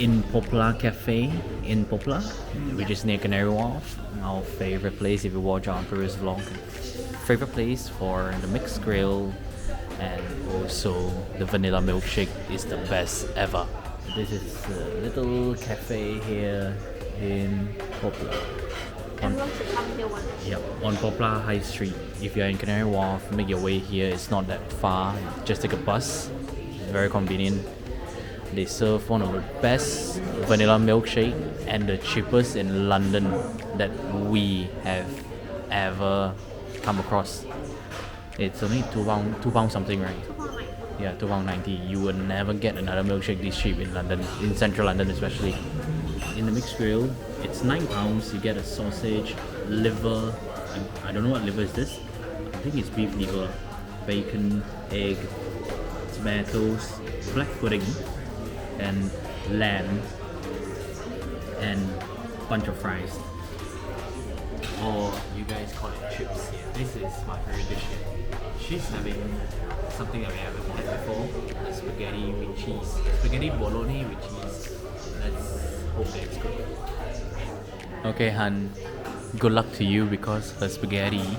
in Poplar Cafe in Poplar, which is near Canary Wharf. Our favorite place if you watch our previous vlog. Favorite place for the mixed grill, and also the vanilla milkshake is the best ever. This is a little cafe here in Poplar. Everyone should come here once. Yep, on Poplar High Street. If you're in Canary Wharf, make your way here. It's not that far. Just take a bus. It's very convenient. They serve one of the best vanilla milkshake and the cheapest in London that we have ever come across. It's only £2 something, right? Yeah, £2.90. You will never get another milkshake this cheap in London, in central London especially. In the mixed grill, it's £9. You get a sausage, liver. I don't know what liver is this. I think it's beef liver, bacon, egg, tomatoes, black pudding, and lamb, and bunch of fries. Or you guys call it chips here. This is my favorite dish here. She's having something that we haven't had before, a spaghetti with cheese. Spaghetti bolognese with cheese. Let's hope that it's good. Okay, Han. Good luck to you because her spaghetti.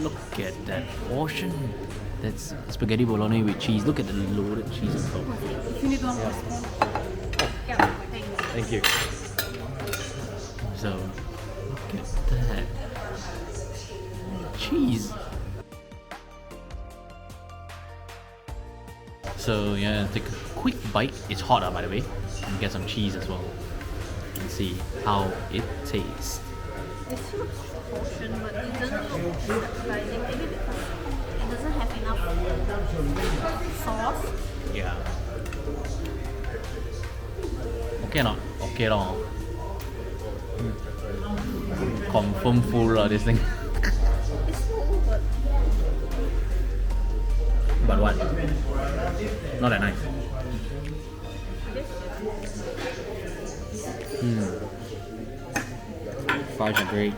Look at that portion. That's spaghetti bolognese with cheese. Look at the loaded cheese on top. If you need one more spoon. Yeah, thanks. Thank you. So, look at that. Cheese. So yeah, take a quick bite. It's hot, by the way. And get some cheese as well. And see how it tastes. This looks portion, but it doesn't look surprising. Maybe because it doesn't have enough sauce. Yeah. Okay not? Okay lor. Confirm full lah this thing. It's full, but But what? Not that nice. Fries are great.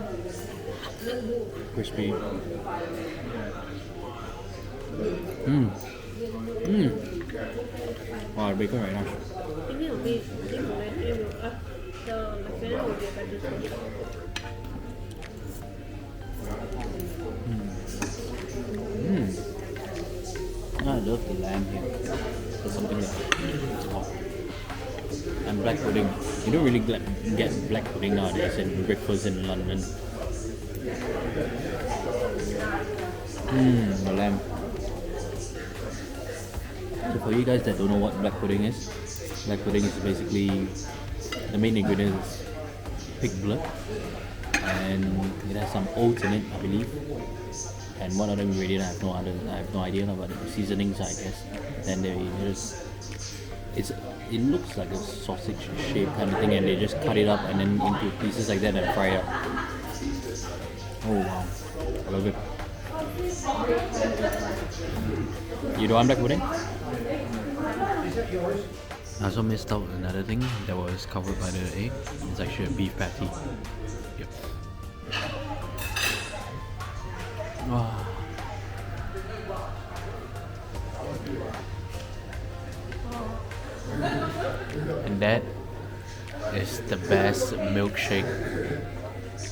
Crispy. Wow, the bacon very nice. thinking of it, I think my friend will be a better choice. I love the lamb here. There's something like it's hot. And black pudding. You don't really get black pudding nowadays in breakfast in London. The lamb. So for you guys that don't know what black pudding is basically the main ingredient is pig blood, and it has some oats in it, I believe. And one other ingredient I have no idea about the seasonings, I guess. Then they just it looks like a sausage shape kind of thing, and they just cut it up and then into pieces like that and fry it up. Oh wow, I love it. You don't want black pudding? I also missed out another thing that was covered by the egg. It's actually a beef patty. Yep. Wow. And that is the best milkshake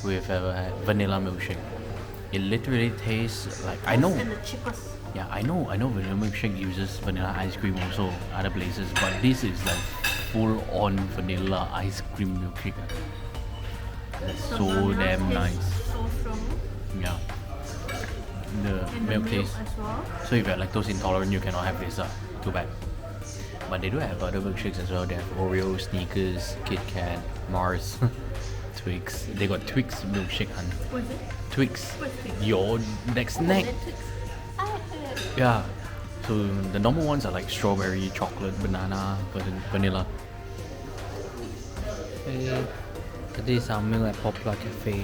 we've ever had. Vanilla milkshake. It literally tastes like And the cheapest. Yeah, I know vanilla milkshake uses vanilla ice cream also other places, but this is like full on vanilla ice cream milkshake. That's so damn nice. So strong. Yeah. The And milk the taste. as well. So if you're lactose intolerant, you cannot have this. Too bad. But they do have other milkshakes as well. They have Oreo, Snickers, Kit Kat, Mars, Twix. They got Twix milkshake, hun. What is it? Twix. What's Twix? Your next snack. Netflix. I had. Yeah. So the normal ones are like strawberry, chocolate, banana, vanilla. Hey, today's our meal at Poplar Cafe.